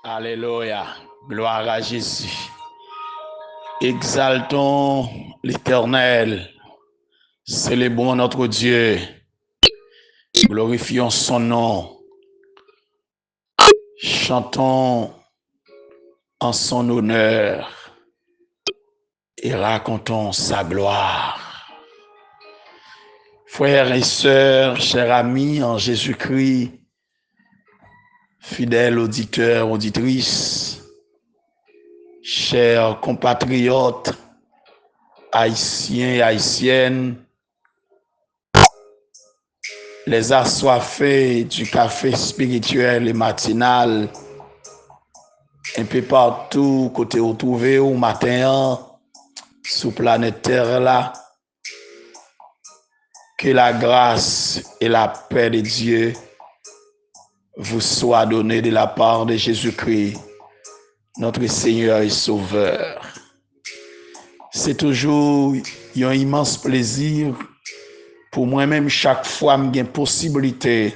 Alléluia. Gloire à Jésus. Exaltons l'Éternel. Célébrons notre Dieu. Glorifions son nom. Chantons en son honneur et racontons sa gloire. Frères et sœurs, chers amis en Jésus-Christ, fidèles auditeurs, auditrices, chers compatriotes, haïtiens et haïtiennes, les assoiffés du café spirituel et matinal, un peu partout, côté où trouvé au matin, sous planète Terre là, que la grâce et la paix de Dieu vous soient données de la part de Jésus-Christ, notre Seigneur et Sauveur. C'est toujours un immense plaisir pour moi-même chaque fois que j'ai possibilité,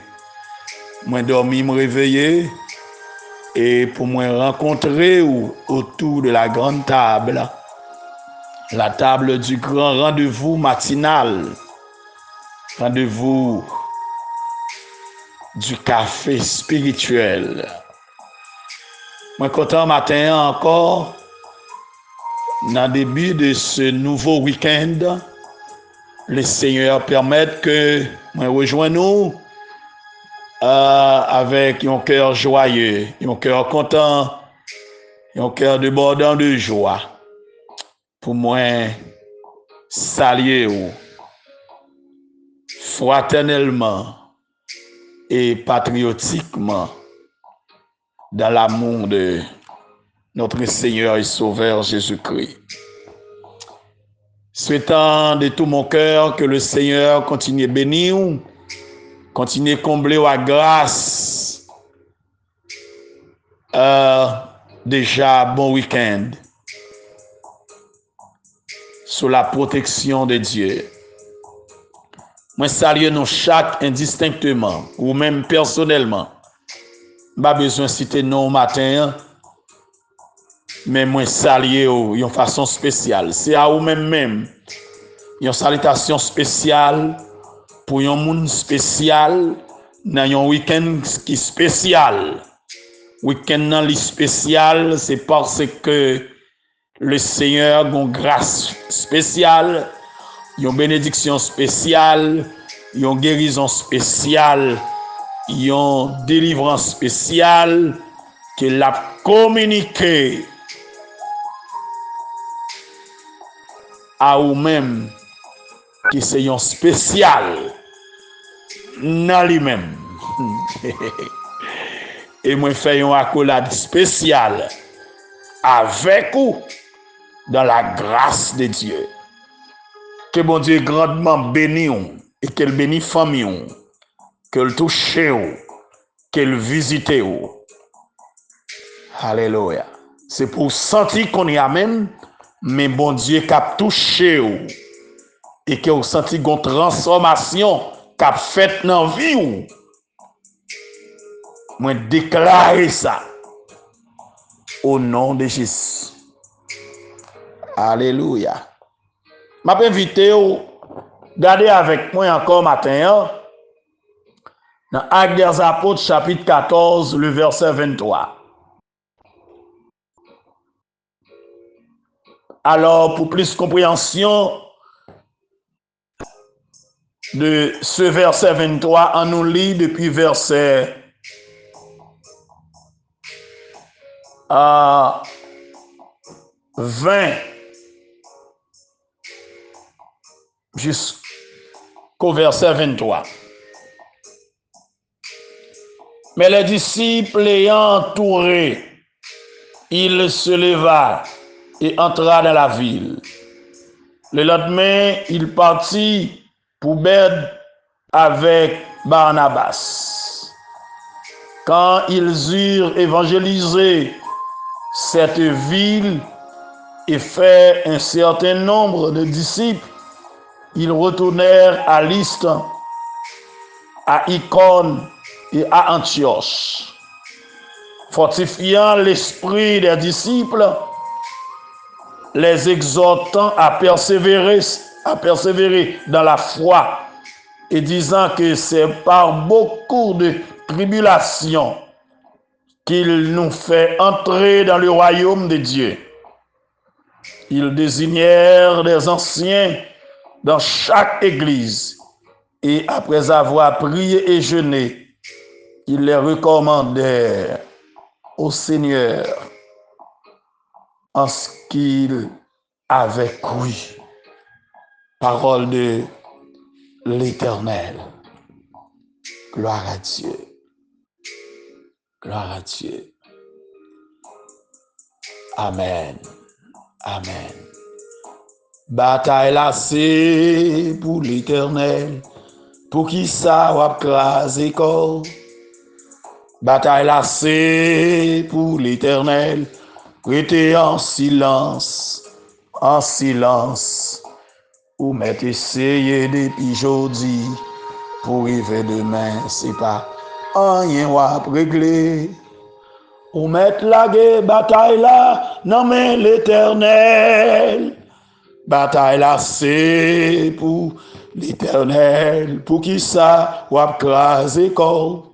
moi dormir, me réveiller et pour moi rencontrer autour de la grande table, la table du grand rendez-vous matinal, rendez-vous du café spirituel. Moi content matin encore, dans le début de ce nouveau week-end, le Seigneur permette que moi rejoignons avec un cœur joyeux, un cœur content, un cœur débordant de joie. Pour moi, saluer fraternellement et patriotiquement dans l'amour de notre Seigneur et Sauveur Jésus-Christ. Souhaitant de tout mon cœur que le Seigneur continue à bénir, continue à combler la grâce. Déjà, bon week-end. Sous la protection de Dieu. Moi, salue nous chaque indistinctement, ou même personnellement. Pas besoin de citer non au matin, mais moi, salue d'une façon spéciale. C'est à vous même. Une salutation spéciale pour un monde spécial dans un week-end qui est spécial. Week-end dans le spécial, c'est parce que le Seigneur a une grâce spéciale, une bénédiction spéciale, une guérison spéciale, une délivrance spéciale qu'il a communiqué à vous-même, qui c'est un spécial dans lui-même. Et moi, fais une accolade spéciale avec vous dans la grâce de Dieu. Que bon Dieu grandement bénisse et qu'elle bénisse famille, qu'elle touche, qu'elle visite. Alléluia. C'est pour sentir qu'on y a même, mais bon Dieu qui a touché et que vous sentez une transformation qui a fait dans la vie. Moi déclarer ça au nom de Jésus. Alléluia. Je m'invite à garder avec moi encore matin dans Actes des Apôtres chapitre 14, le verset 23. Alors, pour plus de compréhension de ce verset 23, on nous lit depuis verset 20 jusqu'au verset 23. Mais les disciples ayant entouré, il se leva et entra dans la ville. Le lendemain, il partit pour Bède avec Barnabas. Quand ils eurent évangélisé cette ville et fait un certain nombre de disciples, ils retournèrent à Lystre, à Icône et à Antioche. fortifiant l'esprit des disciples, les exhortant à persévérer dans la foi et disant que c'est par beaucoup de tribulations qu'il nous fait entrer dans le royaume de Dieu. Ils désignèrent des anciens dans chaque église et après avoir prié et jeûné, ils les recommandèrent au Seigneur en ce qu'il avait cru. Parole de l'Éternel. Gloire à Dieu. Gloire à Dieu. Amen. Amen. Bataille là, c'est pour l'Éternel. Pour qui ça va craser corps. Bataille là, c'est pour l'Éternel. Restez en silence. En silence. Ou m'être essayé depuis aujourd'hui. Pour arriver demain, c'est pas rien à régler. Ou mettre la bataille là, non mais l'Éternel. Bataille là, c'est pour l'Éternel. Pour qui ça, ou craser corps.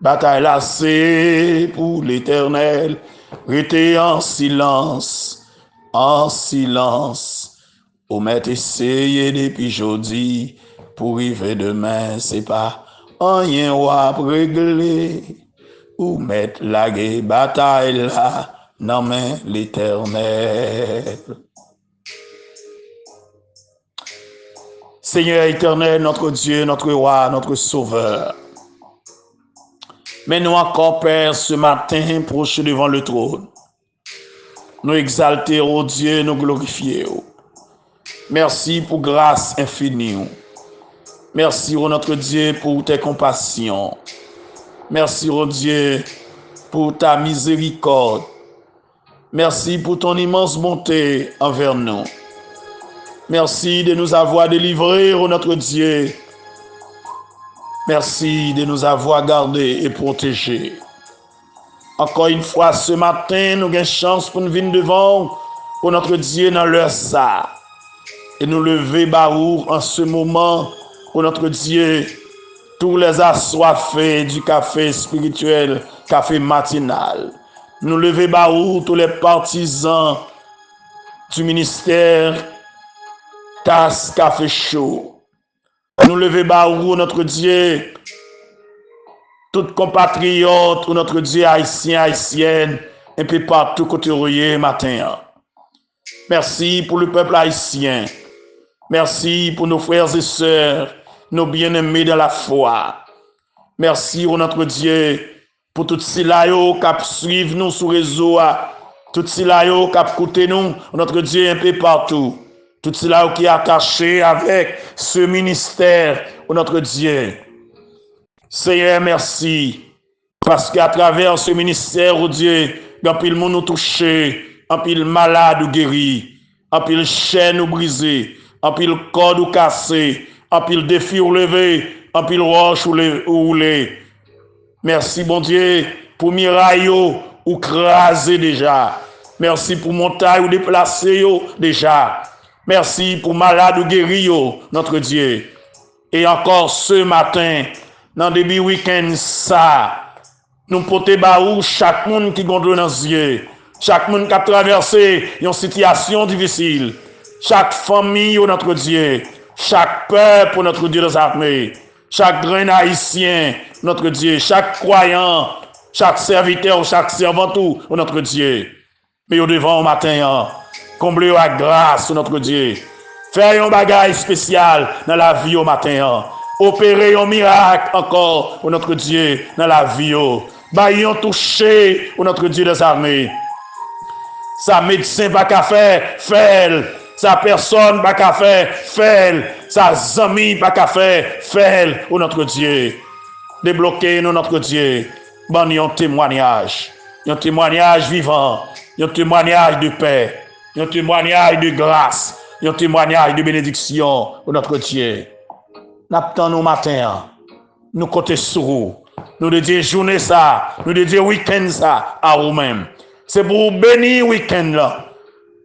Bataille là, c'est pour l'Éternel. Restez en silence. En silence. Ou m'être essayé depuis aujourd'hui. Pour arriver demain, c'est pas rien à régler. Ou mettre la bataille là, non mais l'Éternel. Seigneur éternel, notre Dieu, notre roi, notre sauveur. Mais nous encore, Père, ce matin, proche devant le trône. Nous exalter, oh Dieu, nous glorifier. Merci pour grâce infinie. Merci, oh notre Dieu, pour tes compassions. Merci, oh Dieu, pour ta miséricorde. Merci pour ton immense bonté envers nous. Merci de nous avoir délivrés, oh notre Dieu. Merci de nous avoir gardés et protégés. Encore une fois, ce matin, nous avons chance pour nous venir devant, oh notre Dieu, dans l'heure ça. Et nous lever, Baour, en ce moment, oh notre Dieu, tous les assoiffés du café spirituel, café matinal. Nous lever Baour, tous les partisans du ministère Tasse Café Chaud. Nous lever Baour, notre Dieu, tous compatriotes, notre Dieu haïtien, haïtienne, un peu partout côté matin. Merci pour le peuple haïtien. Merci pour nos frères et sœurs, nos bien-aimés dans la foi. Merci, oh notre Dieu, pour tout cela qui suivent nous sur les réseaux, tout cela qui écoutent nous, notre Dieu, un peu partout. Tout cela qui est attaché avec ce ministère, oh notre Dieu. Seigneur, merci, parce qu'à travers ce ministère, oh Dieu, un pile monde nous touché, un pile malade ou guéri, un pile chaîne ou brisé, un pile corde ou cassé, un pile défi ou levé, un pile roche ou roulé. Merci, bon Dieu, pour miraille ou craser déjà. Merci pour montagne ou déplacer déjà. Merci pour malade ou guéri, notre Dieu. Et encore ce matin, dans le début week-end, ça, nous portons baou chaque monde qui gondole dans les yeux, chaque monde qui a traversé une situation difficile, chaque famille, notre Dieu, chaque peuple, notre Dieu des armées, chaque grain haïtien, notre Dieu, chaque croyant, chaque serviteur, chaque servante, notre Dieu. Mais au devant au matin, comblez la grâce, notre Dieu. Faire un bagage spécial dans la vie au matin. Opérer un miracle encore, notre Dieu, dans la vie. Baillons toucher, notre Dieu des armées. Sa médecin va qu'à faire, fait. Sa personne va qu'à faire, fait. Sa ami va qu'à faire, fait, notre Dieu. Débloquez nous, notre Dieu. Bon, un témoignage vivant, un témoignage de paix, un témoignage de grâce, un témoignage de bénédiction, notre Dieu. N'attendons nos matins, nous comptons sur vous, nous dédions journée ça, nous dédions week-end ça à vous-même. C'est pour bénir week-end là.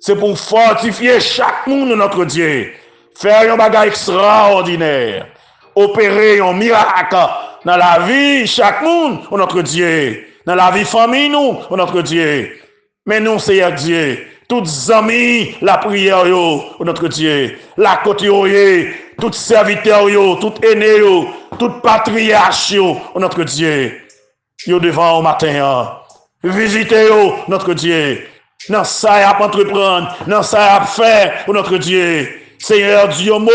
C'est pour fortifier chaque monde de notre Dieu. Faire un bagage extraordinaire. Opérer un miracle dans la vie chaque monde de notre Dieu. Dans la vie famille nous de notre Dieu. Mais nous, Seigneur Dieu, toutes amis, la prière de notre Dieu. La côté tous serviteurs, tout aînés, tout patriarche de notre Dieu. Yo devant au matin. Visitez notre Dieu. Dans ça, il y a à entreprendre. Dans ça, il y a à faire pour notre Dieu. Seigneur Dieu, mot.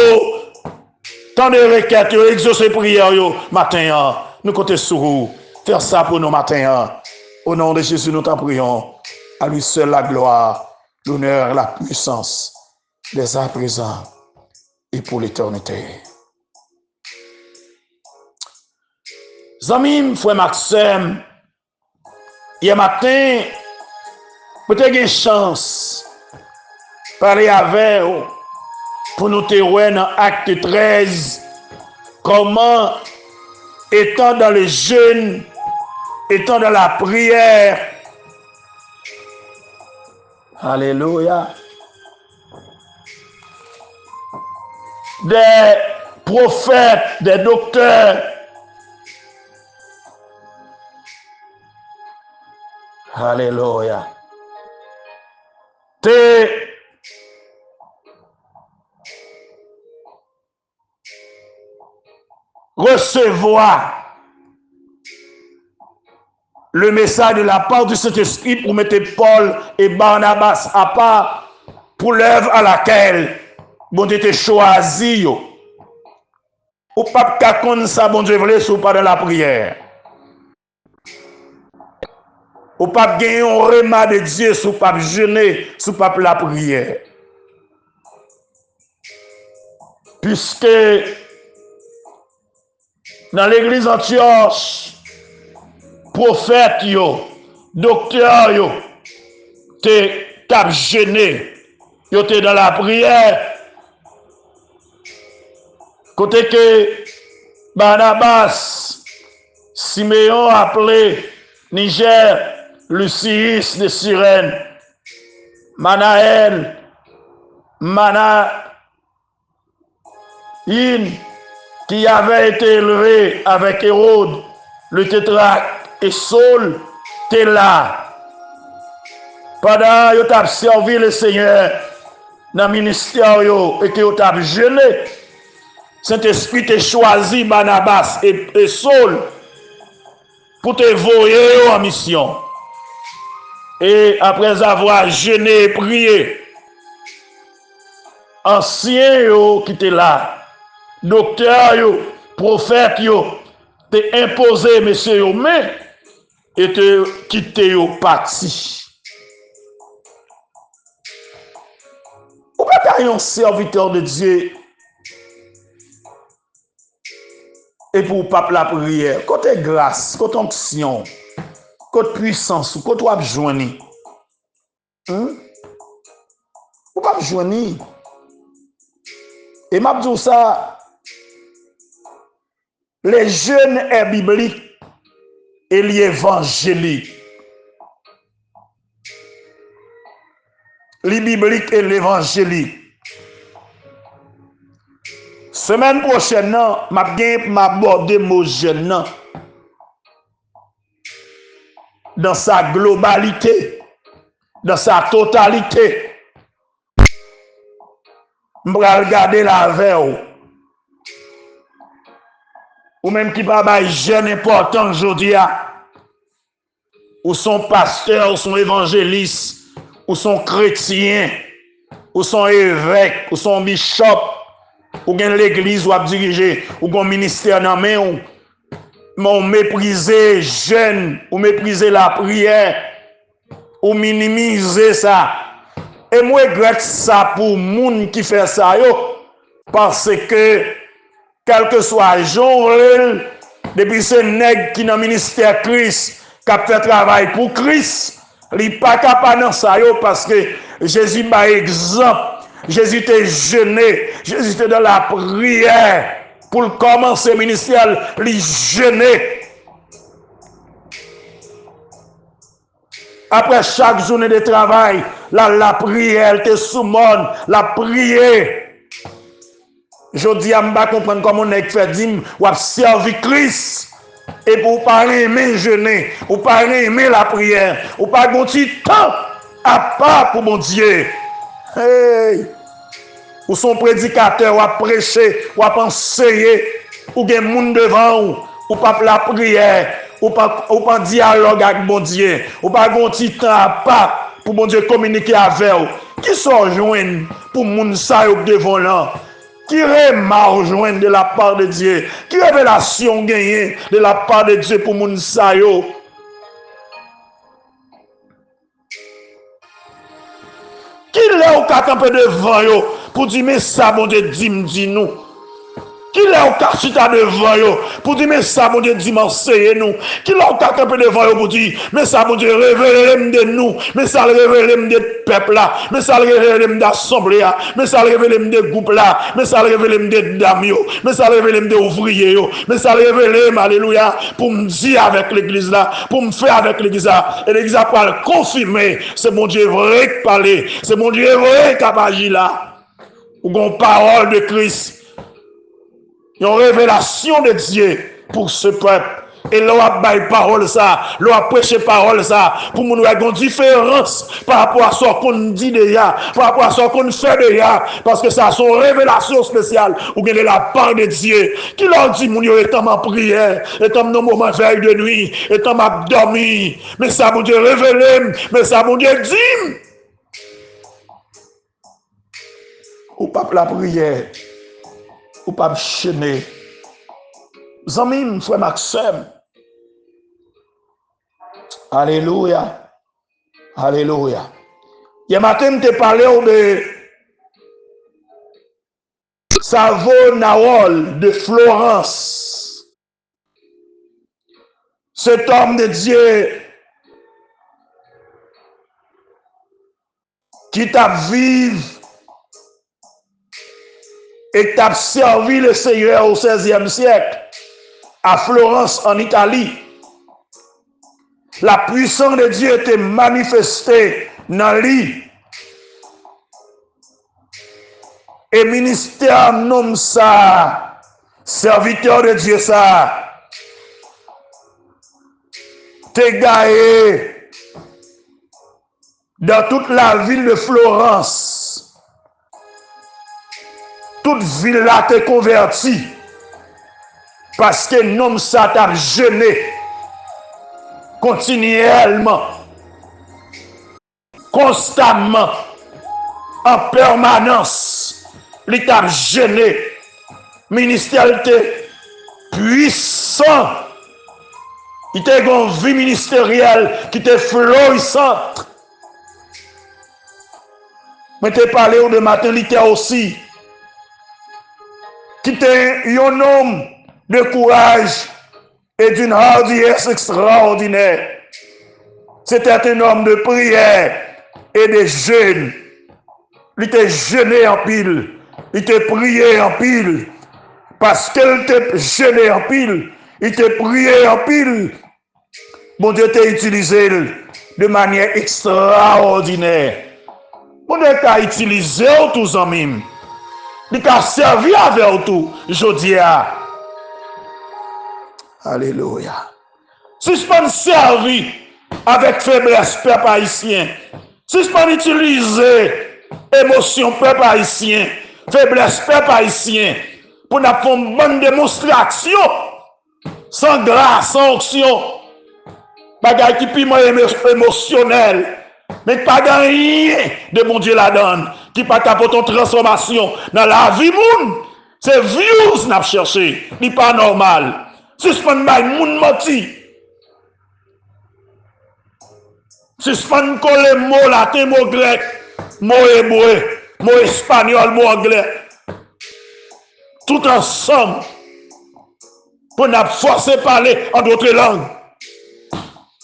Tant de requêtes, exaucer prière, matin. Nous comptons sur vous. Faire ça pour nous matin. Au nom de Jésus, nous t'en prions. À lui seul la gloire, l'honneur, la puissance, dès à présent et pour l'éternité. Amis, frère Maxime, hier matin, peut-être une chance parler avec vous pour nous témoigner dans Acte 13 comment, étant dans le jeûne, étant dans la prière, alléluia, des prophètes, des docteurs, alléluia, te recevoir le message de la part du Saint-Esprit pour mettre Paul et Barnabas à part pour l'œuvre à laquelle bon Dieu t'a choisi. Ou pas qu'à ça, bon Dieu voulait sous pas dans la prière. Ou pas gagner un remas de Dieu sous pas jeûner, sous pas la prière. Puisque dans l'église Antioche, prophète yo, docteur yo, te cap jeûné, yo te dans la prière. Côté que Barnabas, Siméon appelé Niger, Lucius de Cyrène, Manaël, Manaïn, qui avait été élevé avec Hérode, le tétrarque, et Saul, t'es là. Pendant que tu as servi le Seigneur dans le ministère et que tu as jeûné, Saint-Esprit t'a choisi Barnabas et Saul pour te voyer en mission. Et après avoir jeûné et prié, anciens qui étaient là, docteurs, prophètes, te imposé, monsieur, mais et te quitter au parti. Ou pas un serviteur de Dieu et pour pas la prière, côté grâce, côté onction, côté puissance, côté ou joindre. Ou pas joindre. Et m'a dit ça, les jeunes est biblique et l'évangélique. Les bibliques et l'évangélique. Semaine prochaine, m'a abordé mon jeune dans sa globalité, dans sa totalité. Je vais regarder la veille. Ou même qui pas jeune important aujourd'hui, ou son pasteur, ou son évangéliste, ou son chrétien, ou son évêque, ou son bishop, ou bien l'église ou à diriger, ou bien ministère dans main, ou mépriser jeune, ou mépriser la prière, ou minimiser ça. Et moi, je regrette ça pour les gens qui fait ça, parce que, quel que soit le jour, depuis ce nègre qui est dans le ministère Christ, qui a fait travail pour Christ, il n'est pas capable de ça, parce que Jésus m'a exemple. Jésus était jeûné, Jésus était dans la prière pour commencer le ministère, il jeûné. Après chaque journée de travail, la prière, elle te soumone, la prière. Je dis à m'ba comprendre comment on est fait dim ou a servi Christ. Et pour pas aimer jeûner, ou pas aimer la prière, ou pas gonti temps à part pour mon Dieu. Hey! Ou son prédicateur, ou a prêcher, ou a enseigner, ou gen moun devant ou pas la prière, ou pas dialogue avec mon Dieu, ou pas gonti temps à part pour mon Dieu communiquer avec vous. Qui sont joindre pour moun sa yo devant là? Qui remarque joindre de la part de Dieu? Qui révélation gagné de la part de Dieu pour moun sa yo? Qui l'a ou qu'à camper devant yo pour dire mais ça bon Dieu dis nous? Qui l'a ou qu'à chita devant yo pour dire mais ça bon Dieu dis m'enseigner nous? Qui l'a ou qu'à camper devant yo pour dire mais ça bon Dieu révèle de nous? Mais ça révèle de peuple là, mais ça révèle d'assemblée là, mais ça révèle de groupe là, mais ça révèle de dames yo, mais ça révèle de ouvriers yo, mais ça révèle alléluia pour me dire avec l'église là, pour me faire avec l'église là, et l'église va le confirmer, c'est mon Dieu vrai qui parle, c'est mon Dieu vrai qui a agi là. Ou gon parole de Christ. Une révélation de Dieu pour ce peuple. Et l'on a baillé parole ça, l'on a prêché parole ça, pour nous avoir une différence par rapport à ce qu'on dit déjà, par rapport à ce qu'on fait déjà, parce que ça sont révélations spéciales, ou bien de la part de Dieu, qui leur dit, mon Dieu, étant ma prière, étant mon moment veille de nuit, étant ma dormi, mais ça, mon Dieu, révélé, mais ça, mon Dieu, dit, ou pas la prière, ou pas chaîner. Zamim, frère Maxime. Alléluia. Alléluia. Hier matin, je t'ai parlé de Savonawol de Florence. Cet homme de Dieu qui t'a vécu et t'a servi le Seigneur au XVIe siècle à Florence en Italie. La puissance de Dieu était manifestée dans lui. Et ministère nomme ça, serviteur de Dieu ça, t'es gagné dans toute la ville de Florence. Toute ville là t'es convertie parce que nomme ça t'a jeûné continuellement, constamment, en permanence. L'État jeûné, ministère était puissant. Il était une vie ministérielle qui était florissante. Mais tu parlé de matin, il était aussi qui était un homme de courage et d'une hardiesse extraordinaire. C'était un homme de prière et de jeûne. Il était jeûné en pile. Il était prié en pile. Parce qu'il était jeûné en pile. Il était prié en pile. Bon Dieu t'a utilisé de manière extraordinaire. Bon Dieu t'a utilisé tous en même. Il t'a servi avec tout. Je dis à. Alléluia. Suspend servi avec faiblesse, peuple haïtien. Suspend utiliser émotion, peuple haïtien. Faiblesse, peuple haïtien. Pour nous faire une bonne démonstration. Sans grâce, sans onction. Bagay qui piment émotionnel. Mais pas rien de bon Dieu la donne. Qui pas t'apporter une transformation dans la vie moun. C'est vieux n'a cherché. n'est pas normal. Suspend by moun moti. Suspend coller mot latin, mot grec, mot hébreu, mot espagnol, mot anglais. Tout ensemble. Pour nous forcer à parler en d'autres langues.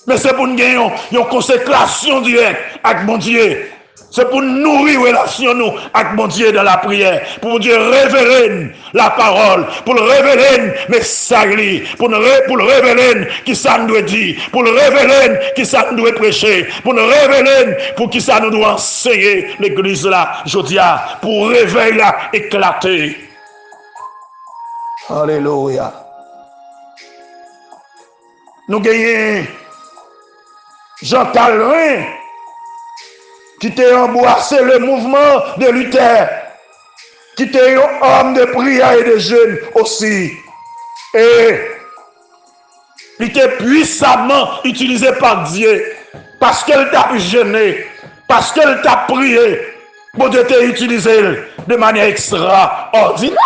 Mais c'est pour nous gagner une consécration directe avec mon Dieu. C'est pour nourrir relation nous avec mon Dieu dans la prière. Pour mon Dieu révéler la parole. Pour le révéler message. Pour le révéler qui ça nous doit dire. Pour le révéler qui ça nous doit prêcher. Pour le révéler pour qui ça nous doit enseigner l'église là. Je dis pour réveil là éclater. Alléluia. Nous gagnons Jean Calvin qui était embrassé le mouvement de Luther, qui était un homme de prière et de jeûne aussi. Et il était puissamment utilisé par Dieu parce qu'elle t'a jeûné, parce qu'elle t'a prié, pour te utiliser de manière extraordinaire.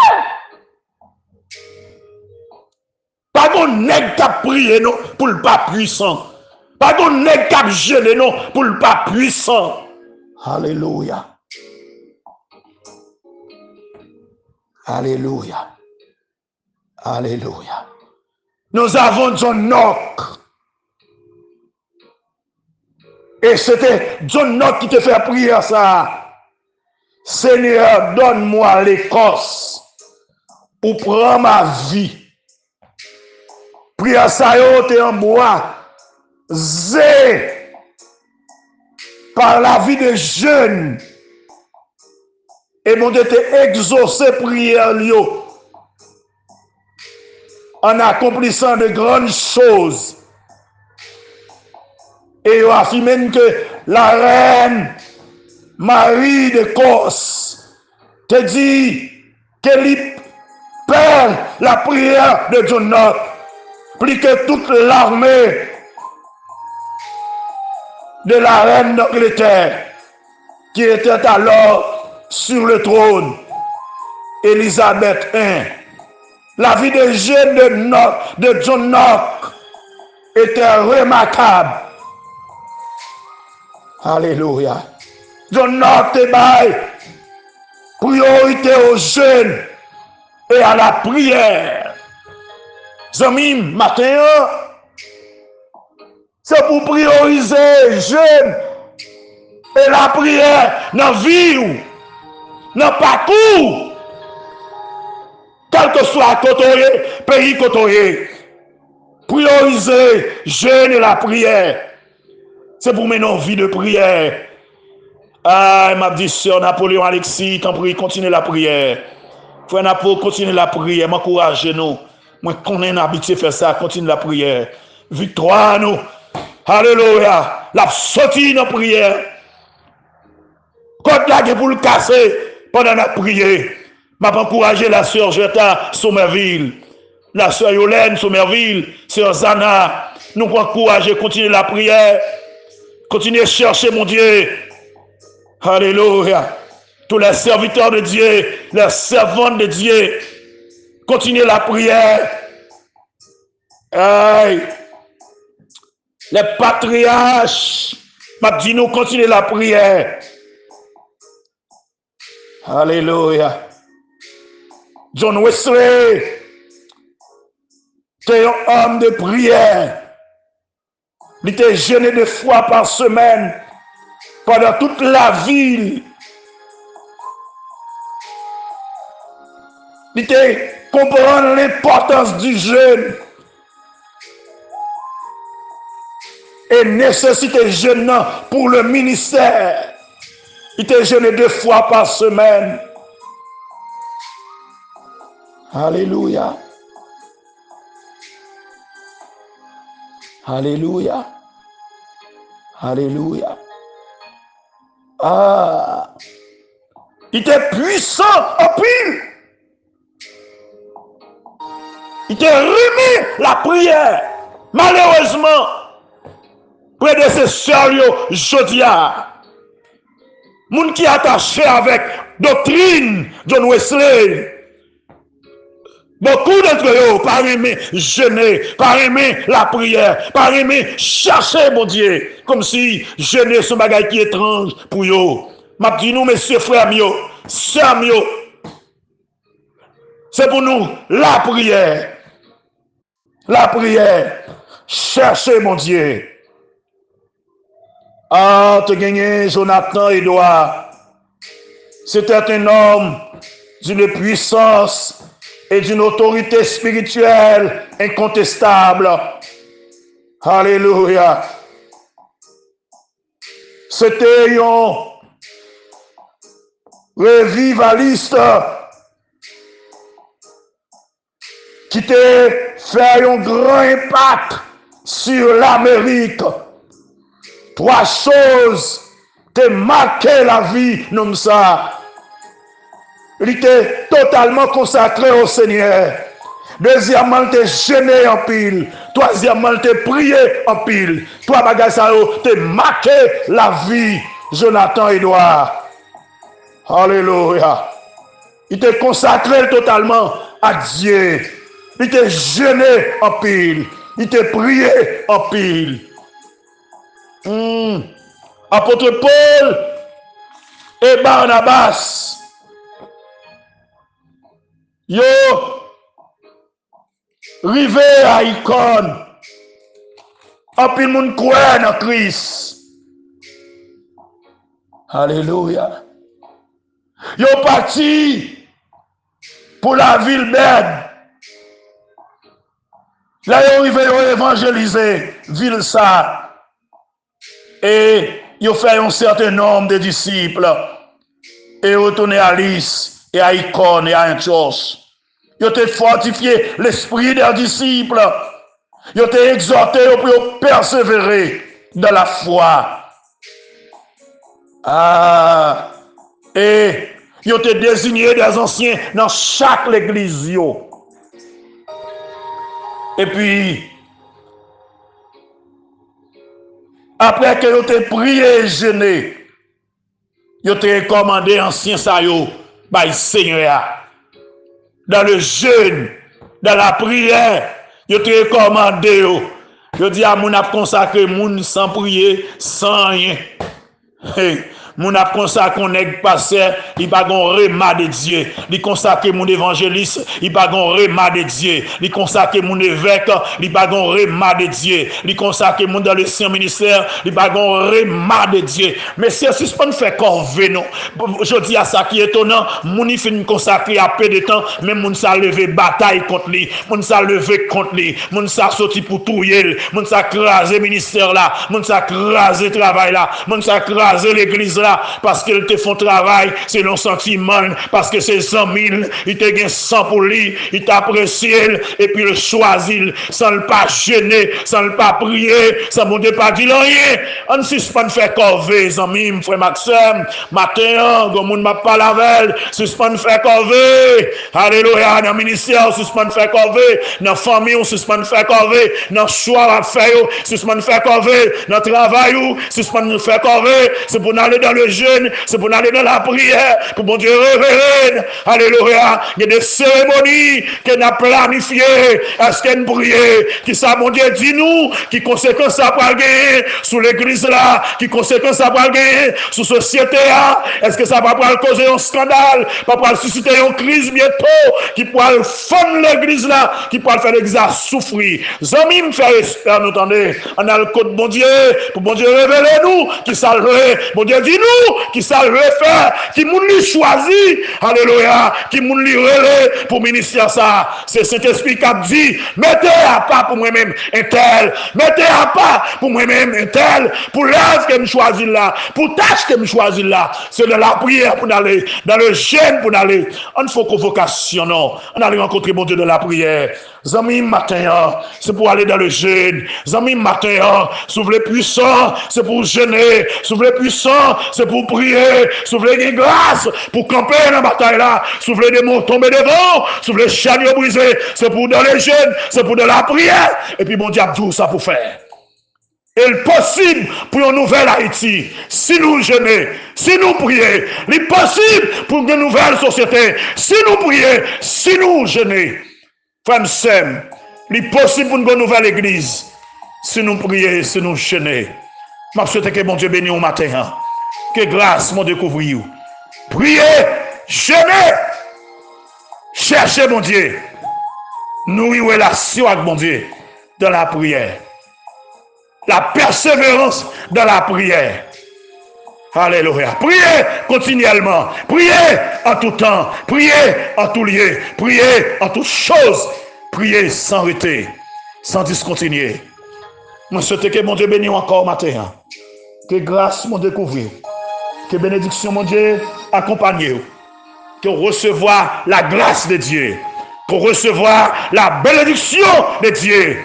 Pas qu'on nègre qui a prié non pour le pas puissant. Pas qu'on nègre qui a jeûné non pour le pas puissant. Alléluia. Alléluia. Alléluia. Nous avons John Knock. Et c'était John Knock qui te fait prier ça. Seigneur, donne-moi l'Écosse pour prendre ma vie. Prière ça yo en bois. Zé par la vie de jeunes. Et mon Dieu t'a exaucé prière yo en accomplissant de grandes choses. Et il affirme que la reine Marie de Corse te dit qu'elle perd la prière de John Knox, plus que toute l'armée de la reine d'Angleterre qui était alors sur le trône, Élisabeth I. La vie de jeune de John Knox était remarquable. Alléluia. John Knox te baille priorité aux jeunes et à la prière. Zami, matin, c'est pour prioriser les jeunes et la prière dans la vie, dans le parcours. Quel que soit le pays côtoyé, prioriser les jeunes et la prière. C'est pour mener une vie de prière. Ah, m'a dit, sœur Napoléon Alexis, t'en prie, continue la prière. Frère Napo, continue la prière, m'encourage nous. Moi, qu'on ait habitué à faire ça, continue la prière. Victoire, nous. Alléluia. La sortie dans la prière. Quand la pour le casser pendant la prière, m'a encouragé la sœur Jeta Somerville, la sœur Yolène Somerville, sœur Zana. Nous encourager, continuer la prière. Continuez à chercher mon Dieu. Alléluia. Tous les serviteurs de Dieu, les servantes de Dieu, continuez la prière. Aïe. Les patriarches, m'a dit nous continuez la prière. Alléluia. John Wesley, c'est un homme de prière. Il était jeûné 2 fois par semaine pendant toute la ville. Il était comprendre l'importance du jeûne et nécessité jeûne pour le ministère. Il était jeûné 2 fois par semaine. Alléluia. Alléluia. Alléluia. Ah. Il était puissant en pile. Il était remis la prière. Malheureusement, prédécesseur Jodia, moun qui attaché avec doctrine John Wesley. Beaucoup d'entre eux, par aimer jeûner, par aimer la prière, par aimer chercher mon Dieu, comme si jeûner ce bagage qui est étrange pour eux. M'a dit nous, messieurs, frères mieux, sœurs mieux, c'est pour nous la prière. La prière, chercher mon Dieu. Ah, tu gagné Jonathan Edouard. C'était un homme d'une puissance et d'une autorité spirituelle incontestable. Alléluia. C'était un revivaliste qui t'a fait un grand impact sur l'Amérique. Trois choses t'ont marqué la vie, comme ça. Il était totalement consacré au Seigneur. Deuxièmement, il était gêné en pile. Troisièmement, il était prié en pile. Trois bagages ça t'ont marqué la vie, Jonathan Edouard. Alléluia. Il était consacré totalement à Dieu. Il était gêné en pile. Il était prié en pile. Apôtre Paul et Barnabas, yo rivé à Icône. En pile moun croit dans Christ. Alléluia. Yo parti pour la ville belle. Là, yo rivé yo évangéliser ville ça. Et ils ont fait un certain nombre de disciples. Et retourné à Lys, et à Icône, et à Antioche. Ils ont fortifié l'esprit des disciples. Ils ont exhorté pour persévérer dans la foi. Et ils ont désigné des anciens dans chaque église. Et puis, après que vous avez prié et jeûné, vous avez recommandé ancien sayo par le Seigneur. Dans le jeûne, dans la prière, vous avez recommandé. Vous avez dit à mon consacré moun sans prier, sans rien. Mon a consacré mon nèg pasteur, il pas gon rema de Dieu. Il consacré mon évangéliste, il pas gon rema de Dieu. Il consacré mon évêque, il pas gon rema de Dieu. Il consacré mon dans le saint ministère, il pas gon rema de Dieu. Mais c'est suspend fait corvée non. Je dis à ça qui est étonnant, mon il fin consacré à peu de temps, mais mon ça levé bataille contre lui, mon ça levé contre lui, mon ça sorti pour touyer, mon ça craser ministère là, mon ça craser travail là, mon ça craser l'église là. Parce qu'ils te font travail selon sentiment, parce que c'est 100 000, il te gagne 100 pour lui, il t'apprécie et puis il choisit sans le pas gêner, sans le pas prier, sans mon Dieu pas dire rien. On ne suspend faire corvée, amis, frère Maxime, matin, comme on m'a pas la veille, suspend faire corvée. Alléluia, dans le ministère, suspend faire corvée, dans la famille, on suspend faire corvée, dans le choix à faire, suspend faire corvée, dans le travail, suspend faire corvée, c'est pour aller dans le jeûne, c'est pour aller dans la prière, pour mon Dieu révéler. Alléluia. Il y a des cérémonies qu'on a planifiées. Est-ce qu'il y a une prière qui ça, mon Dieu, dis-nous, qui conséquence ça va gagner sous l'église là, qui conséquence ça va gagner sous société là. Est-ce que ça va causer un scandale, va susciter une crise bientôt, qui pourra fondre l'église là, qui pourra faire l'église souffrir. Zami me faire espérer, nous entendez, on a le code, mon Dieu, pour mon Dieu révéler nous, qui salverait, mon Dieu, dis-nous, qui ça le faire, qui moun li choisi, alléluia, qui moun li relé pour ministère ça. C'est cet esprit qui a dit, mettez à part pour moi-même un tel, mettez à part pour moi-même un tel, pour l'œuvre que me choisis là, pour tâche que me choisis là. C'est de la prière pour aller, dans le jeûne pour aller. On faut convocation, non. On allait rencontrer mon Dieu de la prière. Zami matin, c'est pour aller dans le jeûne. Zami matin, souffle puissant, c'est pour jeûner. Souffle puissant, c'est pour prier. Souffle des grâces pour camper dans la bataille là. Souffle des mots tomber devant. Souffle chagnon brisé, c'est pour dans le jeûne, c'est pour dans la prière. Et puis mon diable tout ça pour faire. Il est possible pour une nouvelle Haïti, si nous jeûnons, si nous prions. Il est possible pour une nouvelle société, si nous prions, si nous jeûnons. Frère Sem, il est possible pour une nouvelle église, si nous prions, si nous jeûnons. Je souhaite que mon Dieu bénisse au matin. Que grâce m'en découvrir. Priez, jeûnez, cherchez mon Dieu. Nourrir relation avec mon Dieu dans la prière. la persévérance dans la prière. Alléluia. Priez continuellement. Priez en tout temps. Priez en tout lieu. Priez en toutes choses. Priez sans arrêter, sans discontinuer. Je souhaite que mon Dieu bénisse encore matin. Que grâce mon découvre. Que bénédiction mon Dieu accompagne. Que recevoir la grâce de Dieu. Que recevoir la bénédiction de Dieu.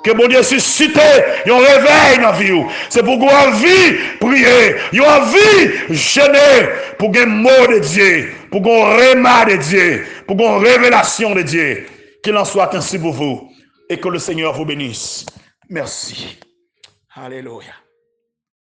Que mon Dieu suscite un réveil dans la vie. C'est pour qu'on ait envie prier, qu'on ait envie jeûner pour qu'on mot de Dieu, pour qu'on remarque de Dieu, pour qu'on révélation de Dieu. Qu'il en soit ainsi pour vous et que le Seigneur vous bénisse. Merci. Alléluia.